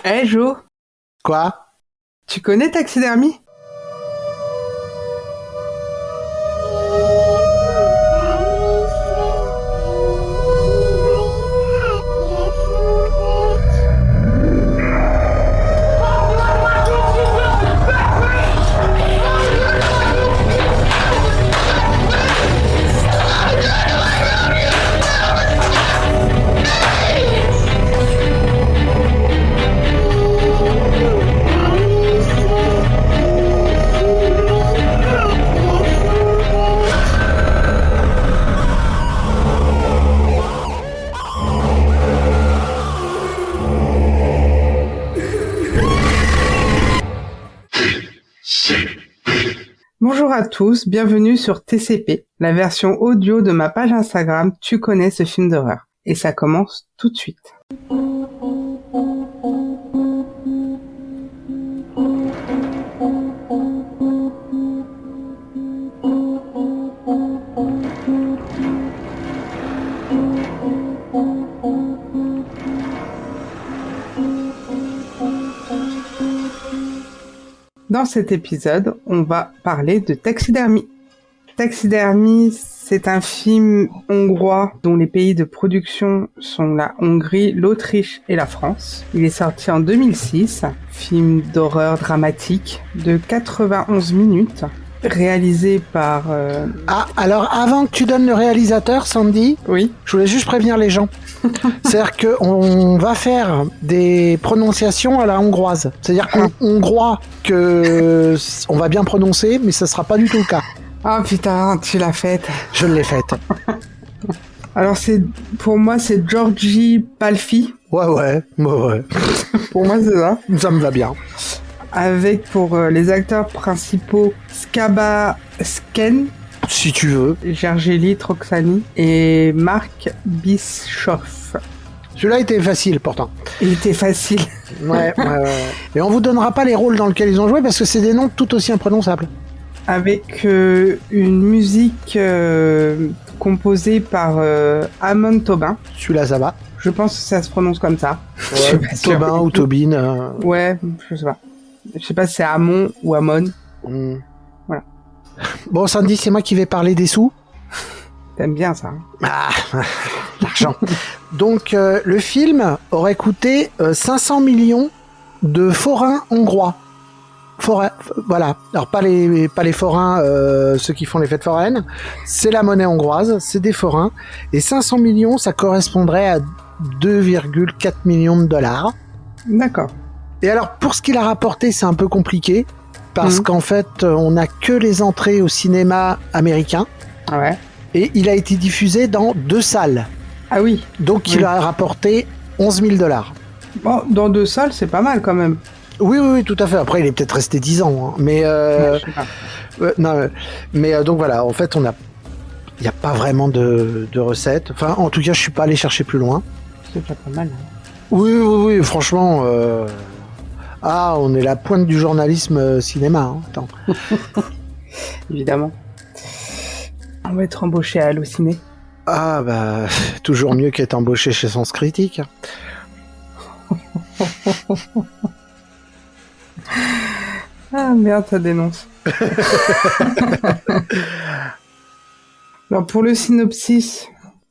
Eh Jo, Quoi? tu connais Taxidermie? Bonjour à tous, bienvenue sur TCP, la version audio de ma page Instagram Tu connais ce film d'horreur. Et ça commence tout de suite. Dans cet épisode, on va parler de Taxidermie. Taxidermie, c'est un film hongrois dont les pays de production sont la Hongrie, l'Autriche et la France. Il est sorti en 2006, film d'horreur dramatique de 91 minutes, réalisé par... Ah, alors avant que tu donnes le réalisateur, Sandy, Oui. je voulais juste prévenir les gens. C'est-à-dire qu'on va faire des prononciations à la hongroise. C'est-à-dire qu'on croit que on va bien prononcer, mais ça sera pas du tout le cas. Ah putain, tu l'as faite. Je l'ai faite. Alors pour moi, c'est Georgi Palfi. Ouais. Pour moi, c'est ça. Ça me va bien. Avec pour les acteurs principaux Skaba Sken, Si tu veux. Gergely Troxani et Mark Bischoff. Celui-là était facile pourtant. Il était facile. Ouais. Et on vous donnera pas les rôles dans lesquels ils ont joué parce que c'est des noms tout aussi imprononçables. Avec une musique composée par Amon Tobin. Celui-là, ça va. Je pense que ça se prononce comme ça. Je suis pas sûre. Tobin ou Tobin. Ouais, je sais pas. Je sais pas si c'est Amon ou Amon. Voilà. Bon, Sandy, c'est moi qui vais parler des sous. T'aimes bien ça, hein? Ah, l'argent. Donc, le film aurait coûté 500 millions de forains hongrois. Voilà. Alors, pas les forains, ceux qui font les fêtes foraines. C'est la monnaie hongroise, c'est des forains. Et 500 millions, ça correspondrait à 2,4 millions de dollars. D'accord. Et alors, pour ce qu'il a rapporté, c'est un peu compliqué. Parce qu'en fait, on n'a que les entrées au cinéma américain. Ouais. Et il a été diffusé dans 2 salles. Ah oui. Donc, il a rapporté 11 000 dollars. Bon, dans 2 salles, c'est pas mal quand même. Oui, tout à fait. Après, il est peut-être resté 10 ans. Hein. Mais, Ouais, je sais pas. donc voilà, en fait, il n'y a pas vraiment de recettes. Enfin, en tout cas, je suis pas allé chercher plus loin. C'est déjà pas mal. Hein. Oui, franchement... Ah, on est la pointe du journalisme cinéma. Hein. Attends. Évidemment. On va être embauché à Allociné. Ah, bah, toujours mieux qu'être embauché chez Sens Critique. Ah merde, ça dénonce. Alors pour le synopsis,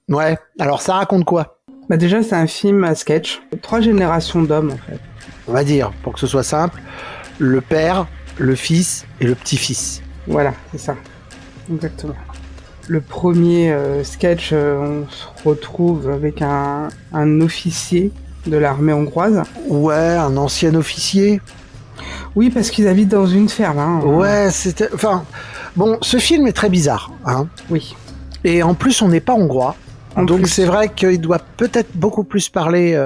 Ouais, alors ça raconte quoi? bah déjà c'est un film à sketch. 3 générations d'hommes en fait. On va dire, pour que ce soit simple, le père, le fils et le petit-fils. Voilà, c'est ça. Exactement. Le premier sketch, on se retrouve avec un officier de l'armée hongroise. Ouais, un ancien officier. Oui, parce qu'ils habitent dans une ferme. Hein. Ouais, c'était... Enfin, bon, ce film est très bizarre. Hein. Oui. Et en plus, on n'est pas hongrois. En donc plus. c'est vrai qu'il doit peut-être beaucoup plus parler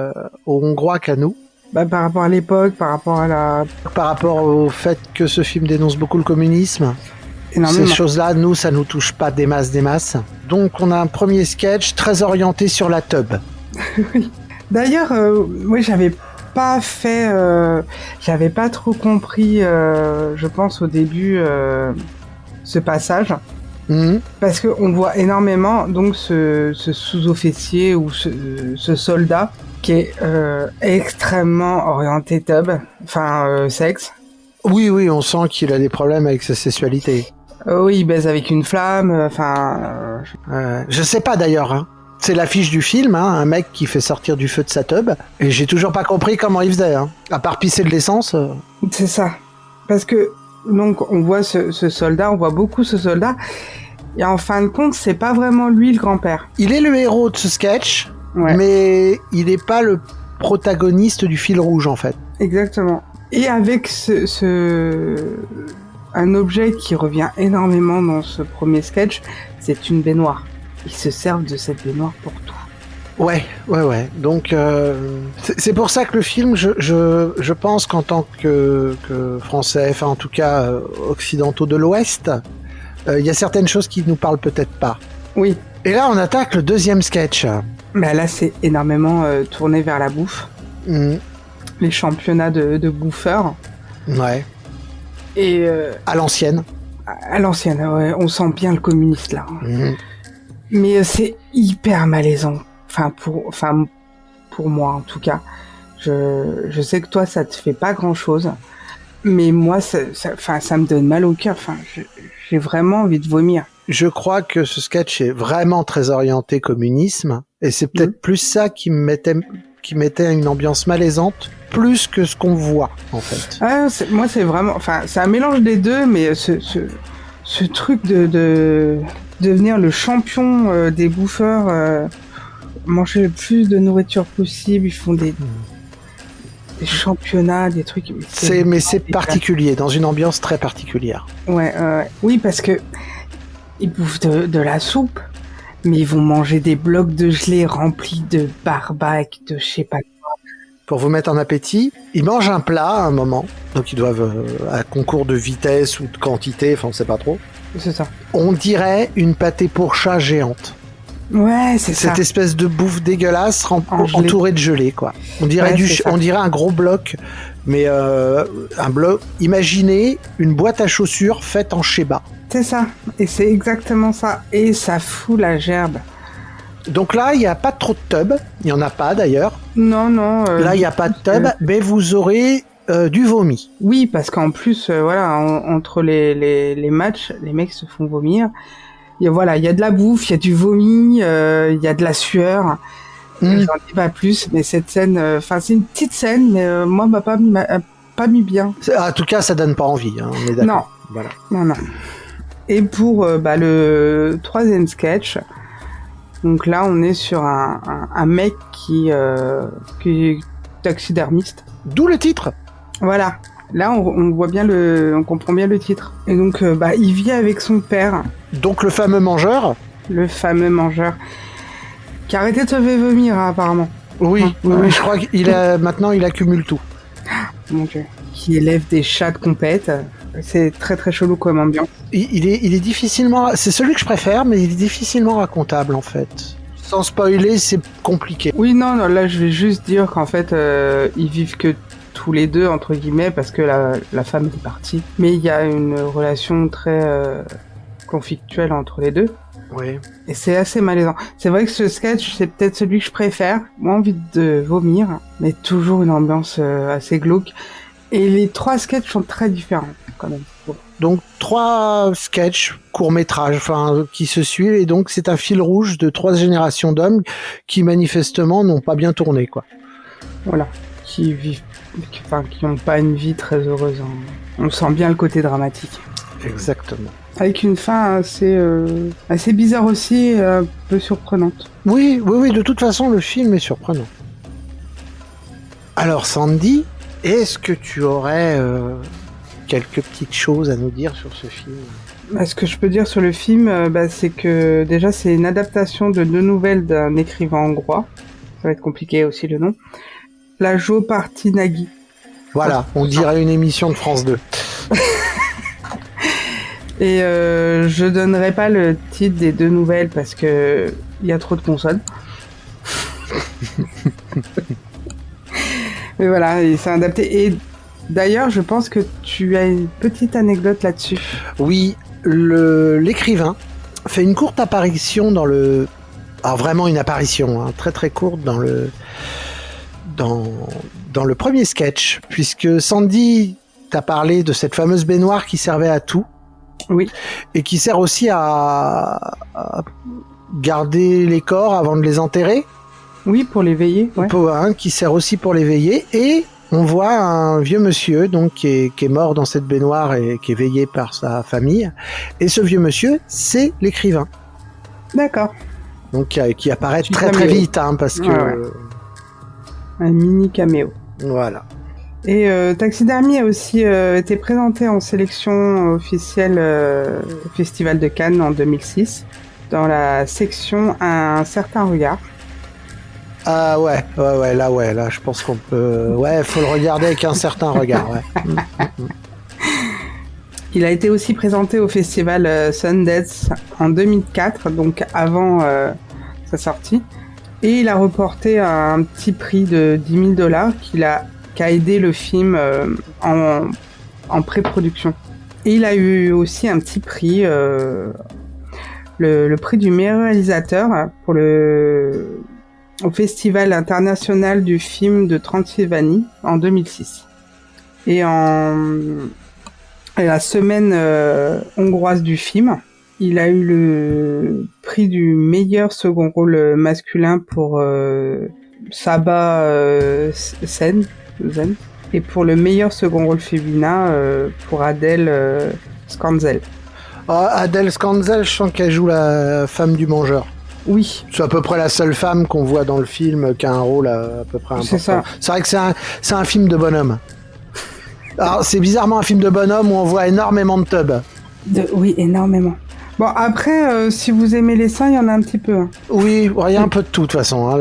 aux Hongrois qu'à nous. Bah, par rapport à l'époque, par rapport à la... Par rapport au fait que ce film dénonce beaucoup le communisme. Énormément. Ces choses-là, nous, ça nous touche pas des masses. Donc on a un premier sketch très orienté sur la tub. Oui. D'ailleurs, moi j'avais pas trop compris, je pense au début, ce passage. Parce qu'on voit énormément donc ce sous-officier ou ce soldat qui est extrêmement orienté tub, enfin sexe. Oui, on sent qu'il a des problèmes avec sa sexualité. Oui, il baise avec une flamme, Je sais pas d'ailleurs, hein. C'est l'affiche du film, hein, un mec qui fait sortir du feu de sa tub, et j'ai toujours pas compris comment il faisait, hein. À part pisser de l'essence. C'est ça. Parce que, donc, on voit ce soldat, on voit beaucoup ce soldat, et en fin de compte, c'est pas vraiment lui le grand-père. Il est le héros de ce sketch, Ouais. mais il est pas le protagoniste du fil rouge, en fait. Exactement. Et avec un objet qui revient énormément dans ce premier sketch, c'est une baignoire. Ils se servent de cette baignoire pour tout. Ouais. Donc, c'est pour ça que le film, je pense qu'en tant que Français, enfin en tout cas occidentaux de l'Ouest, il y a certaines choses qui nous parlent peut-être pas. Oui. Et là, on attaque le deuxième sketch. Mais là, c'est énormément tourné vers la bouffe. Mmh. Les championnats de bouffeurs. Ouais. Et À l'ancienne. à l'ancienne, ouais, on sent bien le communiste là. Mmh. Mais c'est hyper malaisant. Enfin pour moi en tout cas. Je sais que toi ça te fait pas grand chose, mais moi ça me donne mal au cœur. Enfin, j'ai vraiment envie de vomir. Je crois que ce sketch est vraiment très orienté communisme, et c'est peut-être plus ça qui mettait une ambiance malaisante, plus que ce qu'on voit en fait. Ah, moi c'est vraiment, enfin c'est un mélange des deux, mais ce truc de devenir le champion des bouffeurs, manger le plus de nourriture possible, ils font des championnats, des trucs. Mais c'est particulier, dans une ambiance très particulière. Ouais, oui, parce que ils bouffent de la soupe, mais ils vont manger des blocs de gelée remplis de barbac, de je sais pas. Pour vous mettre en appétit, ils mangent un plat à un moment, donc ils doivent, à concours de vitesse ou de quantité, enfin on sait pas trop. C'est ça. On dirait une pâté pour chat géante. Ouais, c'est ça. Cette espèce de bouffe dégueulasse entourée de gelée, quoi. On dirait on dirait un gros bloc, mais un bloc. Imaginez une boîte à chaussures faite en Sheba. C'est ça. Et c'est exactement ça. Et ça fout la gerbe. Donc là, il n'y a pas trop de tub. Il n'y en a pas d'ailleurs. Non. Là, il n'y a pas de tub, mais vous aurez du vomi. Oui, parce qu'en plus, voilà, entre les matchs, les mecs se font vomir. Il y a de la bouffe, il y a du vomi, il y a de la sueur. J'en dis pas plus, mais cette scène, c'est une petite scène, mais moi, m'a pas mis bien. En tout cas, ça donne pas envie, hein, on est d'accord. Non. Voilà. Non. Et pour le troisième sketch, donc là, on est sur un mec qui est taxidermiste. D'où le titre. Voilà. Là, on voit bien on comprend bien le titre. Et donc, il vit avec son père. Donc le fameux mangeur. Le fameux mangeur. Qui a arrêté de se faire vomir, hein, apparemment. Oui, je crois maintenant il accumule tout. Mon Dieu. Qui élève des chats de compète. C'est très très chelou comme ambiance. Il est difficilement... C'est celui que je préfère, mais il est difficilement racontable en fait. Sans spoiler, c'est compliqué. Oui, non, là je vais juste dire qu'en fait, ils vivent que tous les deux, entre guillemets, parce que la femme est partie. Mais il y a une relation très conflictuelle entre les deux. Oui. Et c'est assez malaisant. C'est vrai que ce sketch, c'est peut-être celui que je préfère. Moi, envie de vomir, mais toujours une ambiance assez glauque. Et les trois sketchs sont très différents, quand même. Bon. Donc 3 sketchs, courts-métrages, qui se suivent, et donc c'est un fil rouge de 3 générations d'hommes qui manifestement n'ont pas bien tourné, quoi. Voilà. Qui n'ont pas une vie très heureuse. Hein. On sent bien le côté dramatique. Exactement. Avec une fin assez bizarre aussi, et un peu surprenante. Oui, de toute façon, le film est surprenant. Alors, Sandy, est-ce que tu aurais quelques petites choses à nous dire sur ce film ? Ce que je peux dire sur le film, c'est que déjà, c'est une adaptation de 2 nouvelles d'un écrivain hongrois. Ça va être compliqué aussi le nom. László Partynagyi. Voilà, on dirait une émission de France 2. Et je donnerai pas le titre des 2 nouvelles parce que il y a trop de consonnes. Mais voilà, il s'est adapté. Et d'ailleurs, je pense que tu as une petite anecdote là-dessus. Oui, l'écrivain fait une courte apparition dans le... Alors vraiment une apparition, hein, très très courte dans dans le premier sketch, puisque Sandy t'a parlé de cette fameuse baignoire qui servait à tout. Oui. Et qui sert aussi à garder les corps avant de les enterrer. Oui, pour les veiller. Ouais. Qui sert aussi pour les veiller. Et on voit un vieux monsieur donc qui est mort dans cette baignoire et qui est veillé par sa famille. Et ce vieux monsieur, c'est l'écrivain. D'accord. Donc qui apparaît très très vite, parce que... Ouais. Un mini caméo. Voilà. Et Taxidermie a aussi été présenté en sélection officielle au Festival de Cannes en 2006, dans la section Un certain regard. Ah ouais, là, je pense qu'on peut... Ouais, faut le regarder avec un certain regard, ouais. Il a été aussi présenté au festival Sundance en 2004, donc avant sa sortie. Et il a remporté un petit prix de $10 000 qui a aidé le film en pré-production. Et il a eu aussi un petit prix, le prix du meilleur réalisateur au Festival international du film de Transylvanie en 2006. Et la semaine hongroise du film, il a eu le prix du meilleur second rôle masculin pour Saba Sen, et pour le meilleur second rôle féminin pour Adèle Skanzel. Adèle Skanzel, je sens qu'elle joue la femme du mangeur. Oui. C'est à peu près la seule femme qu'on voit dans le film qui a un rôle à peu près important. C'est ça. C'est vrai que c'est un film de bonhomme. Alors, c'est bizarrement un film de bonhomme où on voit énormément de tubs. Oui, énormément. Bon, après, si vous aimez les seins, il y en a un petit peu. Hein. Oui, il y a un peu de tout, de toute façon. Hein.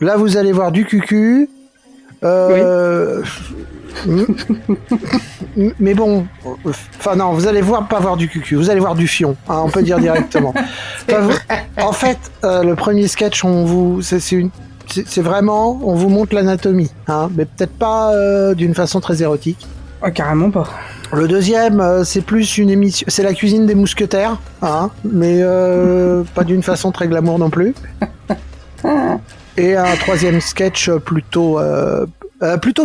Là, vous allez voir du cucu. Oui. Mais bon, enfin non, vous allez pas voir du cucu, vous allez voir du fion, hein, on peut dire directement. En fait, le premier sketch, c'est vraiment, on vous montre l'anatomie, hein, mais peut-être pas d'une façon très érotique. Oh, carrément pas. Le deuxième, c'est plus une émission, c'est la cuisine des mousquetaires, hein, mais pas d'une façon très glamour non plus. Et un troisième sketch plutôt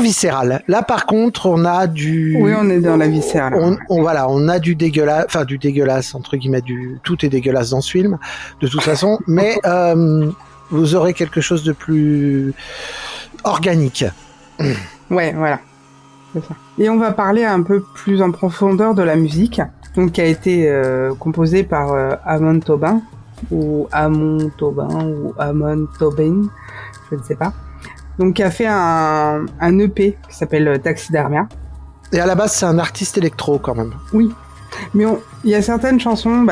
viscéral. Là, par contre, on a du... Oui, on est dans la viscérale. On a du dégueulasse, enfin du dégueulasse, entre guillemets, tout est dégueulasse dans ce film, de toute façon, mais vous aurez quelque chose de plus organique. Ouais, voilà. C'est ça. Et on va parler un peu plus en profondeur de la musique, donc qui a été composée par Amon Tobin, ou Amon Tobin, je ne sais pas. Donc, qui a fait un EP qui s'appelle Taxidermia. Et à la base, c'est un artiste électro, quand même. Oui. Mais il y a certaines chansons,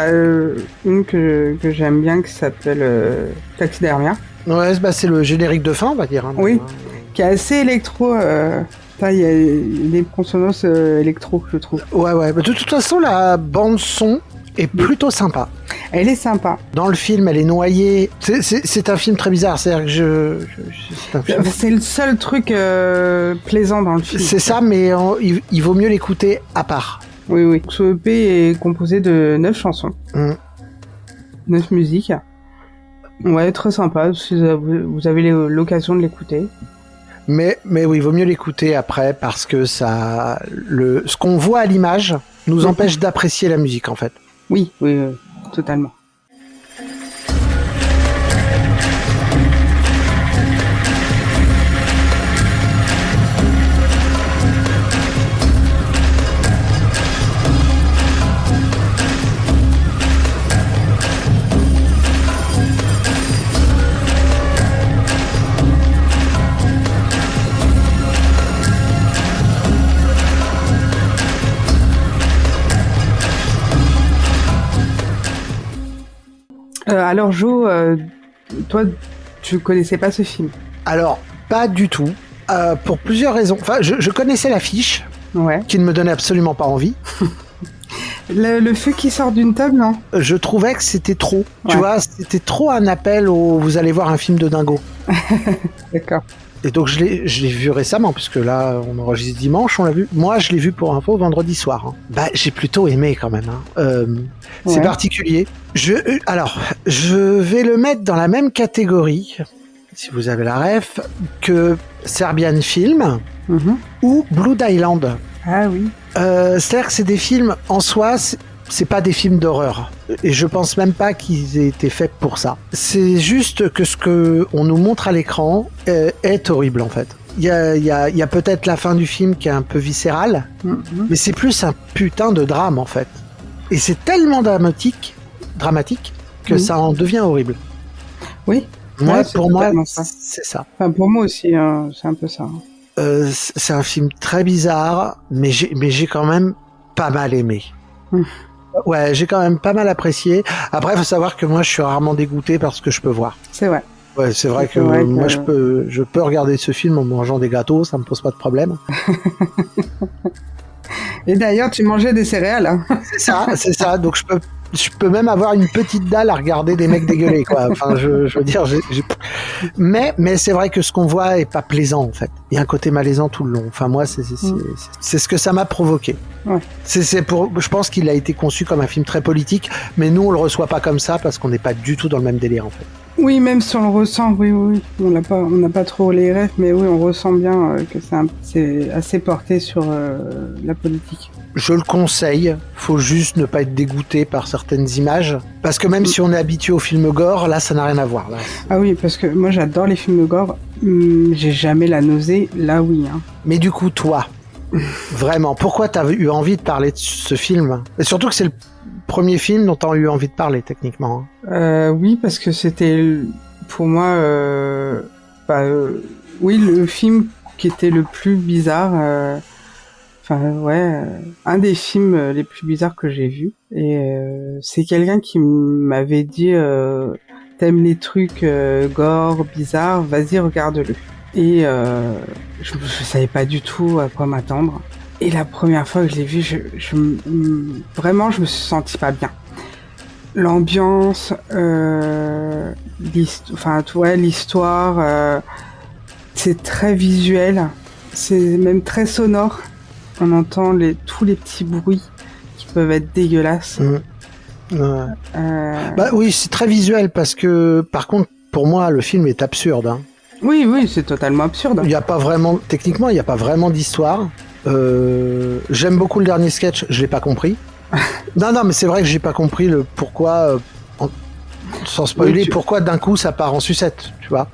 une que j'aime bien, qui s'appelle Taxidermia. Ouais, c'est le générique de fin, on va dire. Hein, oui, qui est assez électro. Il y a des consonances électro, je trouve. Ouais. De toute façon, la bande-son est plutôt sympa. Elle est sympa. Dans le film, elle est noyée. C'est un film très bizarre. C'est-à-dire que c'est le seul truc plaisant dans le film. C'est ça, mais il vaut mieux l'écouter à part. Oui. Ce EP est composé de 9 chansons. 9 musiques. Ouais, très sympa si vous avez l'occasion de l'écouter. Mais oui, il vaut mieux l'écouter après parce que ce qu'on voit à l'image nous empêche d'apprécier la musique, en fait. Oui, totalement. Alors Jo, toi, tu connaissais pas ce film? Alors, pas du tout. Pour plusieurs raisons. Enfin, je connaissais l'affiche, qui ne me donnait absolument pas envie. Le feu qui sort d'une table, non? Je trouvais que c'était trop. Ouais. Tu vois, c'était trop un appel au vous allez voir un film de dingo. D'accord. Et donc je l'ai vu récemment, puisque là on enregistre dimanche, on l'a vu. Moi je l'ai vu pour info vendredi soir. Hein. J'ai plutôt aimé quand même. Hein. C'est particulier. Alors, je vais le mettre dans la même catégorie si vous avez la ref, que Serbian Film Mhm. ou Blood Island. Ah oui. C'est-à-dire que c'est des films en soi, c'est pas des films d'horreur. Et je pense même pas qu'ils aient été faits pour ça. C'est juste que ce que on nous montre à l'écran est horrible en fait. Il y a peut-être la fin du film qui est un peu viscérale, Mhm. mais c'est plus un putain de drame en fait. Et c'est tellement dramatique que ça en devient horrible. Oui. Moi, Ouais, c'est pour moi, totalement ça. c'est ça. Enfin, pour moi aussi, hein, c'est un peu ça. C'est un film très bizarre, mais j'ai quand même pas mal aimé. Mm. Ouais, j'ai quand même pas mal apprécié. Après, il faut savoir que moi, je suis rarement dégoûté par ce que je peux voir. C'est vrai. Ouais, c'est vrai C'est que vrai moi, que- je peux regarder ce film en mangeant des gâteaux, ça me pose pas de problème. Et d'ailleurs, tu mangeais des céréales. Hein. C'est ça. Donc je peux même avoir une petite dalle à regarder des mecs dégueuler, quoi. Enfin, je veux dire, mais c'est vrai que ce qu'on voit est pas plaisant, en fait. Il y a un côté malaisant tout le long. Enfin, moi, c'est ce que ça m'a provoqué. Ouais. Je pense qu'il a été conçu comme un film très politique, mais nous, on le reçoit pas comme ça parce qu'on n'est pas du tout dans le même délire, en fait. Oui, même si on le ressent, oui. On n'a pas trop les rêves, mais oui, on ressent bien que c'est assez porté sur la politique. Je le conseille, faut juste ne pas être dégoûté par certaines images, parce que même si on est habitué au film gore, là ça n'a rien à voir. Là. Ah oui, parce que moi j'adore les films gore, j'ai jamais la nausée, là oui. Hein. Mais du coup, toi, vraiment, pourquoi t'as eu envie de parler de ce film? Et surtout que c'est le premier film dont t'as eu envie de parler, techniquement. Oui, parce que c'était pour moi, oui, le film qui était le plus bizarre. Un des films les plus bizarres que j'ai vus. Et c'est quelqu'un qui m'avait dit t'aimes les trucs gore, bizarres, vas-y regarde-le. Et je savais pas du tout à quoi m'attendre. Et la première fois que je l'ai vu, vraiment je me suis senti pas bien. L'ambiance, l'histoire, c'est très visuel, c'est même très sonore. On entend tous les petits bruits qui peuvent être dégueulasses. Ouais. Bah oui, c'est très visuel parce que, par contre, pour moi, le film est absurde. Hein. Oui, c'est totalement absurde. Il y a pas vraiment, techniquement, il n'y a pas vraiment d'histoire. J'aime beaucoup le dernier sketch, je l'ai pas compris. non, mais c'est vrai que j'ai pas compris le pourquoi, sans spoiler, pourquoi d'un coup ça part en sucette, tu vois.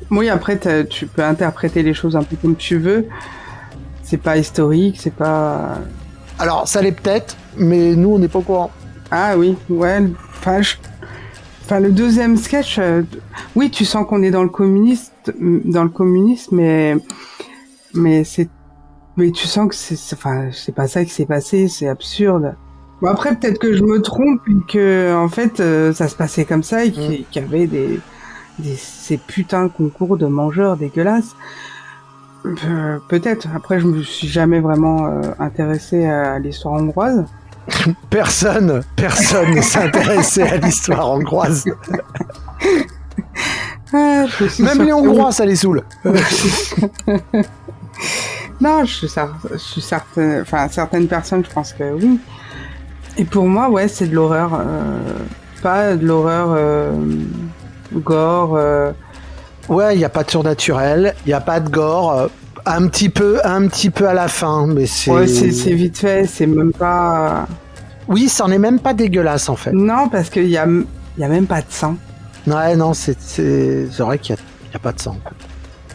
Oui, après, tu peux interpréter les choses un peu comme tu veux. C'est pas historique, c'est pas... Alors, ça l'est peut-être, mais nous, on n'est pas au courant. Ah oui, ouais. Le deuxième sketch, oui, tu sens qu'on est dans le communisme, mais tu sens que c'est pas ça qui s'est passé, c'est absurde. Bon, après, peut-être que je me trompe et que, en fait, ça se passait comme ça et qu'il y avait ces putains de concours de mangeurs dégueulasses. Peut-être. Après, je me suis jamais vraiment intéressé à l'histoire hongroise. Personne ne s'est intéressé à l'histoire hongroise. Même les Hongrois, ça les saoule. Non, je suis certaine. Enfin, certaines personnes, je pense que oui. Et pour moi, ouais, c'est de l'horreur. Pas de l'horreur gore. Ouais, il n'y a pas de surnaturel, il n'y a pas de gore, un petit peu à la fin, mais c'est... Ouais, c'est vite fait, c'est même pas... Oui, ça en est même pas dégueulasse, en fait. Non, parce qu'il y a même pas de sang. Ouais, non, c'est vrai qu'il y a pas de sang.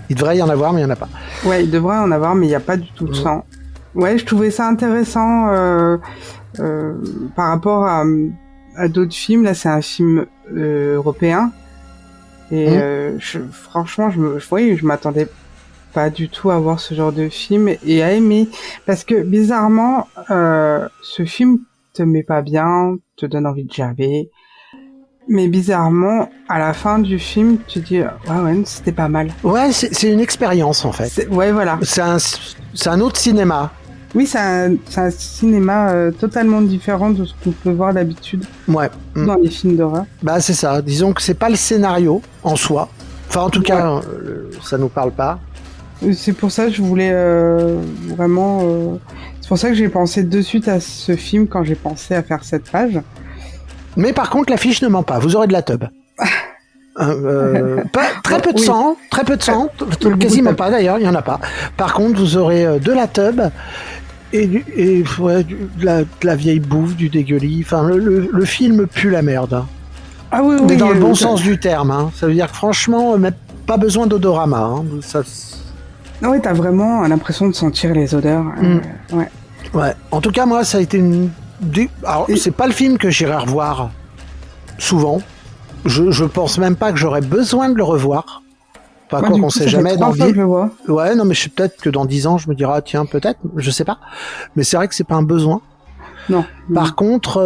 Il devrait y en avoir, mais il n'y en a pas. Ouais, il devrait en avoir, mais il n'y a pas du tout de sang. Ouais, je trouvais ça intéressant par rapport à d'autres films. Là, c'est un film européen. Et franchement, je m'attendais pas du tout à voir ce genre de film et à aimer. Parce que bizarrement, ce film te met pas bien, te donne envie de javer. Mais bizarrement, à la fin du film, tu dis ouais, c'était pas mal. Ouais, c'est une expérience en fait. Ouais, voilà. C'est un autre cinéma. Oui, c'est un cinéma totalement différent de ce qu'on peut voir d'habitude. Ouais. Dans les films d'horreur. Bah c'est ça. Disons que c'est pas le scénario en soi. Enfin, en tout cas, ça nous parle pas. C'est pour ça que je voulais vraiment. C'est pour ça que j'ai pensé de suite à ce film quand j'ai pensé à faire cette page. Mais par contre, l'affiche ne ment pas. Vous aurez de la teub. Très peu de sang, quasiment pas d'ailleurs, il y en a pas. Par contre, vous aurez de la teub et de la vieille bouffe, du dégueulis. Enfin, le film pue la merde. Hein. Ah oui, mais dans le bon sens du terme. Hein. Ça veut dire que franchement, même pas besoin d'odorama. Hein. Oui, t'as vraiment l'impression de sentir les odeurs. Ouais. Ouais. En tout cas, moi, ça a été Alors, c'est pas le film que j'irai revoir souvent. Je pense même pas que j'aurais besoin de le revoir. Pas quoi qu'on sait jamais dans vie. Ouais, non, mais peut-être que dans 10 ans, je me dirai, tiens, peut-être, je sais pas. Mais c'est vrai que c'est pas un besoin. Non. Par contre,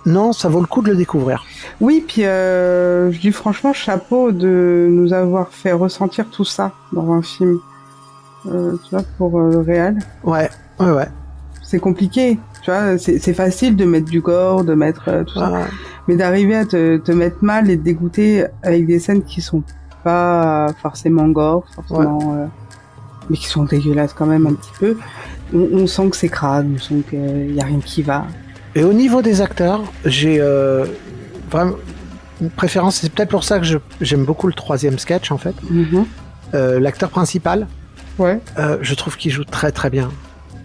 non, ça vaut le coup de le découvrir. Oui, puis je dis franchement, chapeau de nous avoir fait ressentir tout ça dans un film. Tu vois, pour le réel. Ouais. C'est compliqué, tu vois, c'est facile de mettre du gore, de mettre tout ça. Mais d'arriver à te mettre mal et te dégoûter avec des scènes qui sont pas forcément gore, mais qui sont dégueulasses quand même un petit peu. On sent que c'est crade, on sent qu'il y a rien qui va. Et au niveau des acteurs, j'ai vraiment une préférence. C'est peut-être pour ça que j'aime beaucoup le 3e sketch en fait. L'acteur principal, je trouve qu'il joue très très bien.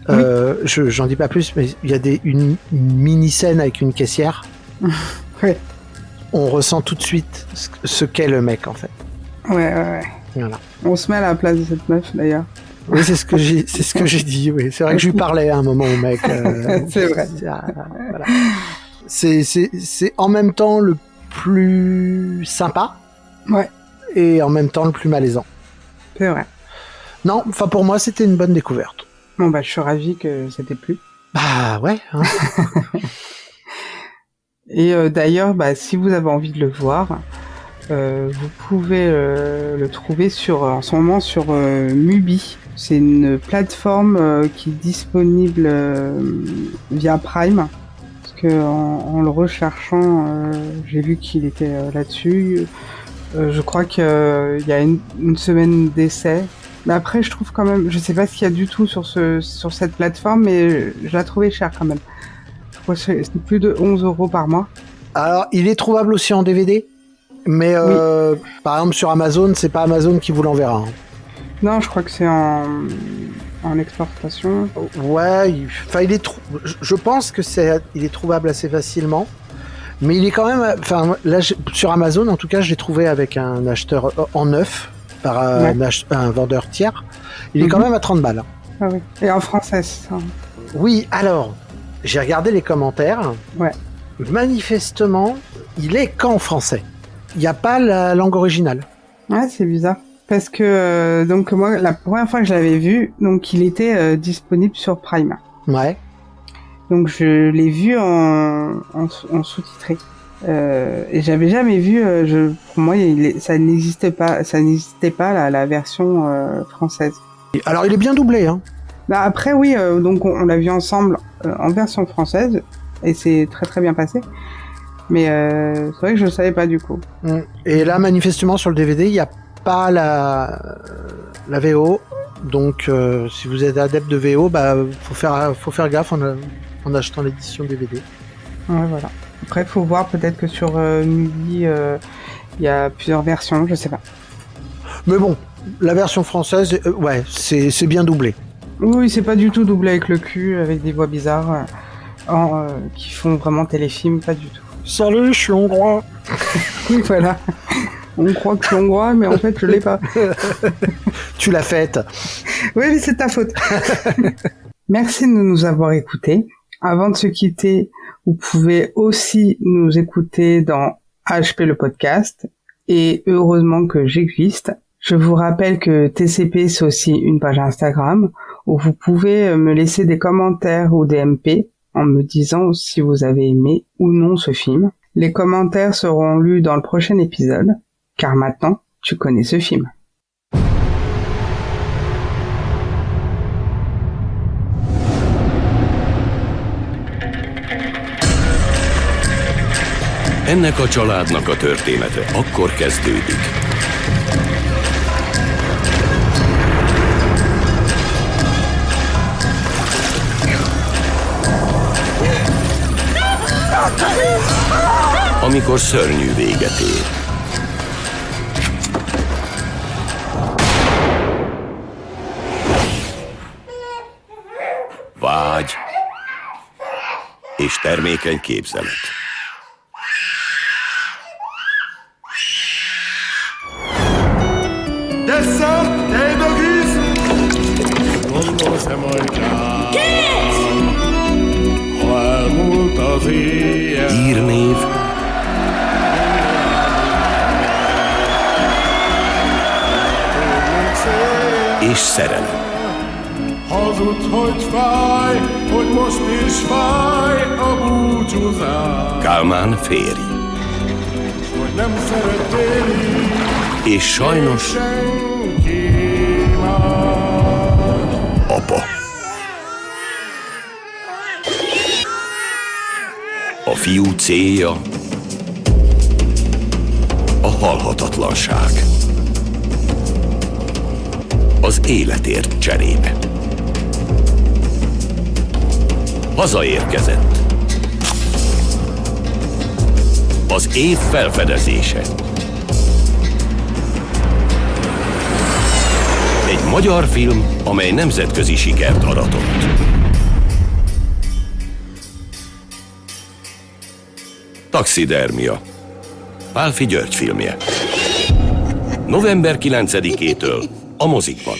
Oui. J'en dis pas plus, mais il y a une mini scène avec une caissière. Oui. On ressent tout de suite ce qu'est le mec en fait. Ouais. Voilà. On se met à la place de cette meuf d'ailleurs. Oui, c'est ce que j'ai dit. Oui, c'est vrai que je lui parlais à un moment au mec. C'est vrai. Voilà. C'est en même temps le plus sympa. Ouais. Et en même temps le plus malaisant. C'est vrai. Non, enfin pour moi c'était une bonne découverte. Bon je suis ravi que ça t'ait plu. Bah ouais. Hein. Et d'ailleurs, si vous avez envie de le voir, vous pouvez le trouver en ce moment sur Mubi. C'est une plateforme qui est disponible via Prime. Parce que en le recherchant, j'ai vu qu'il était là-dessus. Je crois qu'il y a une semaine d'essai. Mais après, je trouve quand même, je sais pas ce qu'il y a du tout sur cette plateforme, mais je la trouvais chère quand même. Je crois que c'est plus de 11 € par mois. Alors, il est trouvable aussi en DVD, mais oui. Par exemple sur Amazon, c'est pas Amazon qui vous l'enverra. Hein. Non, je crois que c'est en exportation. Ouais, enfin je pense que il est trouvable assez facilement. Mais il est quand même, enfin là sur Amazon en tout cas, je l'ai trouvé avec un acheteur en neuf par un vendeur tiers. Il est quand même à 30 balles. Ah oui. Et en français, c'est ça. Oui, alors j'ai regardé les commentaires. Ouais. Manifestement, il est qu'en français. Il n'y a pas la langue originale. Ouais, c'est bizarre. Parce que donc moi, la première fois que je l'avais vu, donc il était disponible sur Prime. Ouais. Donc je l'ai vu en sous-titré. Et j'avais jamais vu. Pour moi, ça n'existait pas la version française. Alors il est bien doublé, hein. Après oui, donc on l'a vu ensemble en version française et c'est très très bien passé. Mais c'est vrai que je ne savais pas du coup. Et là, manifestement sur le DVD, il n'y a pas la VO. Donc si vous êtes adepte de VO, faut faire gaffe en achetant l'édition DVD. Ouais, voilà. Après, il faut voir peut-être que sur Mubi, il y a plusieurs versions, je sais pas. Mais bon, la version française, c'est bien doublé. Oui, c'est pas du tout doublé avec le cul, avec des voix bizarres qui font vraiment téléfilm, pas du tout. Salut, je suis hongrois. Oui, voilà. On croit que je suis hongrois, mais en fait, je l'ai pas. Tu l'as faite. Oui, mais c'est ta faute. Merci de nous avoir écoutés. Avant de se quitter, vous pouvez aussi nous écouter dans HP le podcast. Et heureusement que j'existe. Je vous rappelle que TCP, c'est aussi une page Instagram où vous pouvez me laisser des commentaires ou des MP en me disant si vous avez aimé ou non ce film. Les commentaires seront lus dans le prochain épisode, car maintenant, tu connais ce film. Ennek a családnak a története akkor kezdődik. Amikor amikor szörnyű véget ér. Vágy és termékeny képzelet. Descend, Débögűz! Gondolsz-e majd rá? Kész! Ha elmúlt az éjjel... Hírnév, és szerelem. Hazudt, hogy fáj, hogy most is fáj a búcsúzás. Kálmán férj. Hogy nem szerettél így, És sajnos senki más. apa. A fiú célja a halhatatlanság. Az életért cserébe. Hazaérkezett. Az év felfedezése. Egy magyar film, amely nemzetközi sikert aratott. Taxidermia. Pálffy György filmje. November 9-től a mozikban.